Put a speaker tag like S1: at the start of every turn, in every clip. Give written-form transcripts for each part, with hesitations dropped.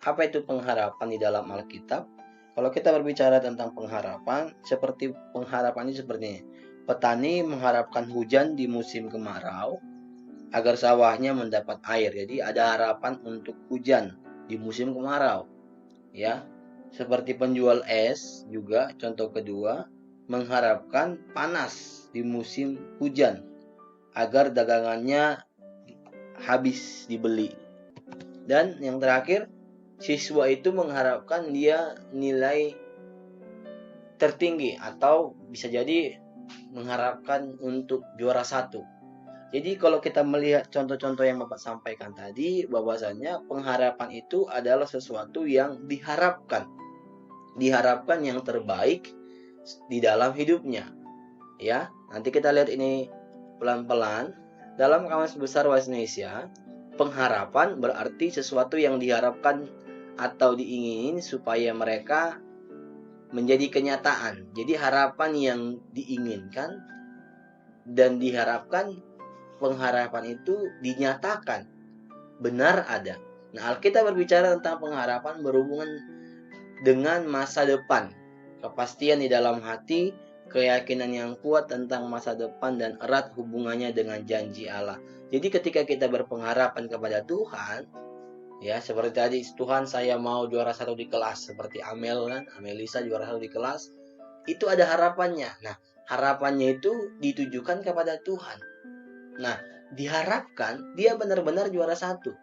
S1: Apa itu pengharapan di dalam Alkitab? Kalau kita berbicara tentang pengharapan, pengharapan ini seperti ini. Petani mengharapkan hujan di musim kemarau agar sawahnya mendapat air. Jadi ada harapan untuk hujan di musim kemarau, ya. Seperti penjual es juga, contoh kedua, mengharapkan panas di musim hujan agar dagangannya habis dibeli. Dan yang terakhir, siswa itu mengharapkan dia nilai tertinggi atau bisa jadi mengharapkan untuk juara satu. Jadi kalau kita melihat contoh-contoh yang Bapak sampaikan tadi, bahwasanya pengharapan itu adalah sesuatu yang diharapkan. Diharapkan yang terbaik di dalam hidupnya. Ya, nanti kita lihat ini pelan-pelan. Dalam Kamus Besar Bahasa Indonesia, pengharapan berarti sesuatu yang diharapkan atau diinginin supaya mereka menjadi kenyataan. Jadi harapan yang diinginkan dan diharapkan, pengharapan itu dinyatakan benar ada. Nah, Alkitab berbicara tentang pengharapan berhubungan dengan masa depan, kepastian di dalam hati, keyakinan yang kuat tentang masa depan, dan erat hubungannya dengan janji Allah. Jadi ketika kita berpengharapan kepada Tuhan, ya seperti tadi, Tuhan saya mau juara satu di kelas, seperti Amelisa juara satu di kelas, itu ada harapannya. Nah, harapannya itu ditujukan kepada Tuhan. Nah, diharapkan dia benar-benar juara satu.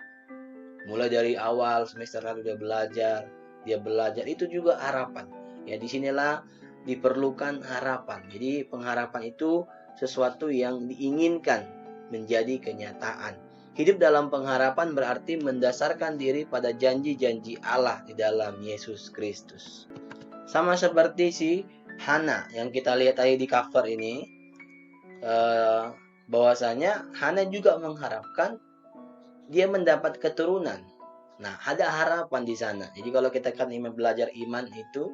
S1: Mulai dari awal semester 1 dia belajar itu juga harapan. Ya, disinilah diperlukan harapan. Jadi pengharapan itu sesuatu yang diinginkan menjadi kenyataan. Hidup dalam pengharapan berarti mendasarkan diri pada janji-janji Allah di dalam Yesus Kristus. Sama seperti si Hana yang kita lihat tadi di cover ini, bahwasanya Hana juga mengharapkan dia mendapat keturunan. Nah, ada harapan di sana. Jadi kalau kita kan belajar iman itu,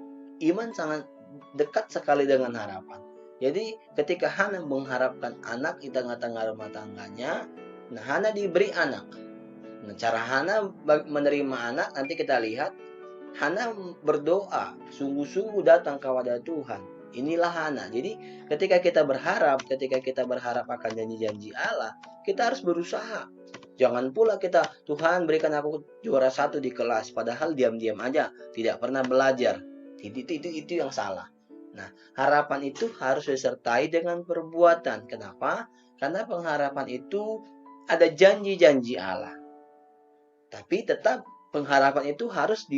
S1: iman sangat dekat sekali dengan harapan. Jadi ketika Hana mengharapkan anak di tengah-tengah rumah tangganya, nah Hana diberi anak. Nah, cara Hana menerima anak, nanti kita lihat Hana berdoa, sungguh-sungguh datang kepada Tuhan. Inilah Hana. Jadi ketika kita berharap akan janji-janji Allah, kita harus berusaha. Jangan pula kita, Tuhan berikan aku juara satu di kelas, padahal diam-diam aja, tidak pernah belajar. Itu yang salah. Nah, harapan itu harus disertai dengan perbuatan. Kenapa? Karena pengharapan itu ada janji-janji Allah. Tapi tetap pengharapan itu harus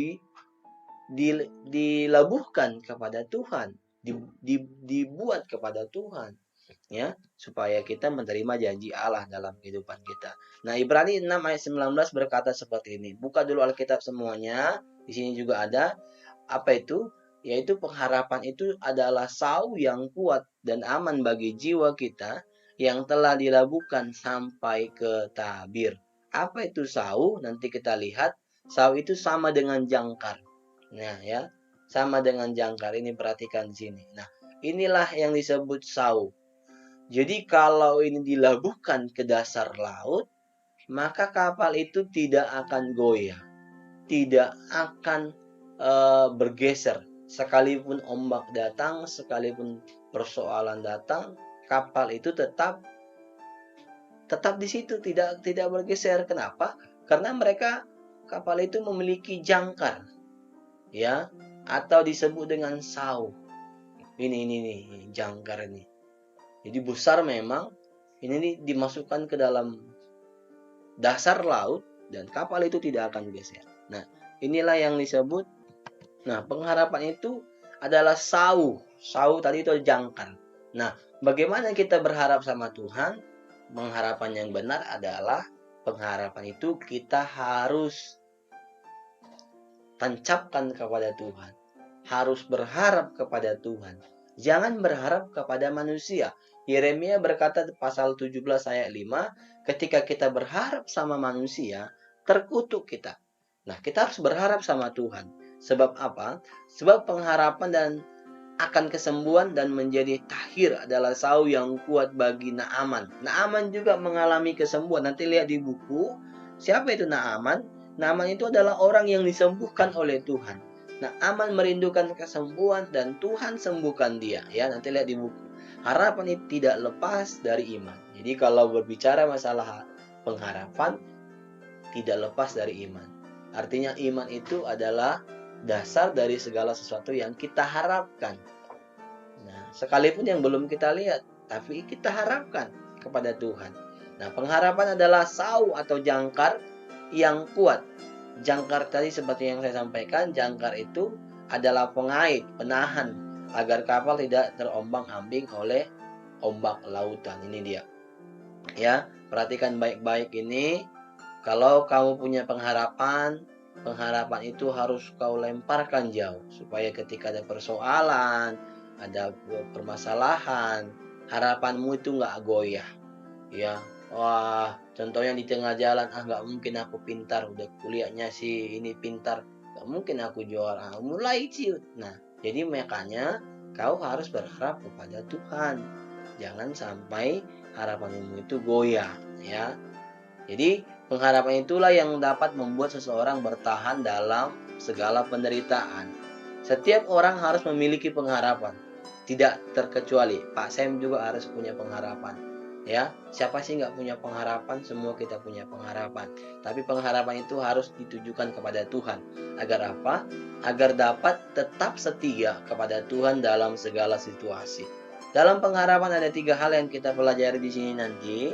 S1: dilabuhkan kepada Tuhan, dibuat kepada Tuhan, ya, supaya kita menerima janji Allah dalam kehidupan kita. Nah, Ibrani 6 ayat 19 berkata seperti ini. Buka dulu Alkitab semuanya. Di sini juga ada apa itu? Yaitu pengharapan itu adalah sau yang kuat dan aman bagi jiwa kita yang telah dilabuhkan sampai ke tabir. Apa itu sau? Nanti kita lihat. Sau itu sama dengan jangkar. Nah, ya, sama dengan jangkar. Ini perhatikan di sini. Nah, inilah yang disebut sau. Jadi kalau ini dilabuhkan ke dasar laut, maka kapal itu tidak akan goyah, tidak akan bergeser. Sekalipun ombak datang, sekalipun persoalan datang, kapal itu tetap di situ, tidak bergeser. Kenapa? Karena kapal itu memiliki jangkar, ya, atau disebut dengan sau. Ini jangkar ini. Jadi besar memang. Ini dimasukkan ke dalam dasar laut dan kapal itu tidak akan geser. Nah, inilah yang disebut. Nah, pengharapan itu adalah sau. Sau tadi itu jangkar. Nah, bagaimana kita berharap sama Tuhan? Pengharapan yang benar adalah pengharapan itu kita harus tancapkan kepada Tuhan. Harus berharap kepada Tuhan. Jangan berharap kepada manusia. Yeremia berkata pasal 17 ayat 5, ketika kita berharap sama manusia, terkutuk kita. Nah, kita harus berharap sama Tuhan. Sebab apa? Sebab pengharapan dan akan kesembuhan dan menjadi tahir adalah sau yang kuat bagi Naaman. Naaman juga mengalami kesembuhan. Nanti lihat di buku, siapa itu Naaman? Naaman itu adalah orang yang disembuhkan oleh Tuhan. Nah, Aman merindukan kesembuhan dan Tuhan sembuhkan dia. Ya, nanti lihat di buku. Harapan itu tidak lepas dari iman. Jadi kalau berbicara masalah pengharapan, tidak lepas dari iman. Artinya iman itu adalah dasar dari segala sesuatu yang kita harapkan. Nah, sekalipun yang belum kita lihat, tapi kita harapkan kepada Tuhan. Nah, pengharapan adalah sau atau jangkar yang kuat. Jangkar tadi seperti yang saya sampaikan, jangkar itu adalah pengait, penahan agar kapal tidak terombang-ambing oleh ombak lautan. Ini dia. Ya, perhatikan baik-baik ini. Kalau kamu punya pengharapan, pengharapan itu harus kau lemparkan jauh supaya ketika ada persoalan, ada permasalahan, harapanmu itu nggak goyah. Ya, wah, contohnya di tengah jalan, nggak mungkin aku pintar, udah kuliahnya sih ini pintar, nggak mungkin aku juara, mulai ciut. Nah, jadi makanya kau harus berharap kepada Tuhan. Jangan sampai harapanmu itu goyah, ya. Jadi pengharapan itulah yang dapat membuat seseorang bertahan dalam segala penderitaan. Setiap orang harus memiliki pengharapan. Tidak terkecuali Pak Sam juga harus punya pengharapan. Ya, siapa sih nggak punya pengharapan? Semua kita punya pengharapan. Tapi pengharapan itu harus ditujukan kepada Tuhan. Agar apa? Agar dapat tetap setia kepada Tuhan dalam segala situasi. Dalam pengharapan ada 3 hal yang kita pelajari di sini nanti,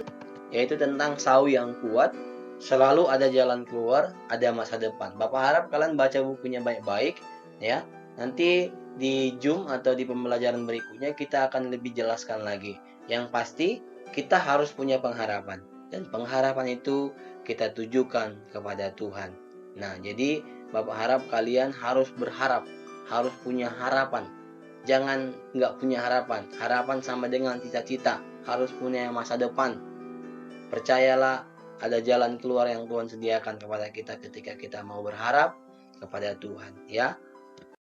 S1: yaitu tentang sau yang kuat, selalu ada jalan keluar, ada masa depan. Bapak harap kalian baca bukunya baik-baik, ya. Nanti di Zoom atau di pembelajaran berikutnya kita akan lebih jelaskan lagi. Yang pasti kita harus punya pengharapan, dan pengharapan itu kita tujukan kepada Tuhan. Nah, jadi Bapak harap kalian harus berharap, harus punya harapan. Jangan nggak punya harapan. Harapan sama dengan cita-cita, harus punya masa depan. Percayalah, ada jalan keluar yang Tuhan sediakan kepada kita ketika kita mau berharap kepada Tuhan, ya.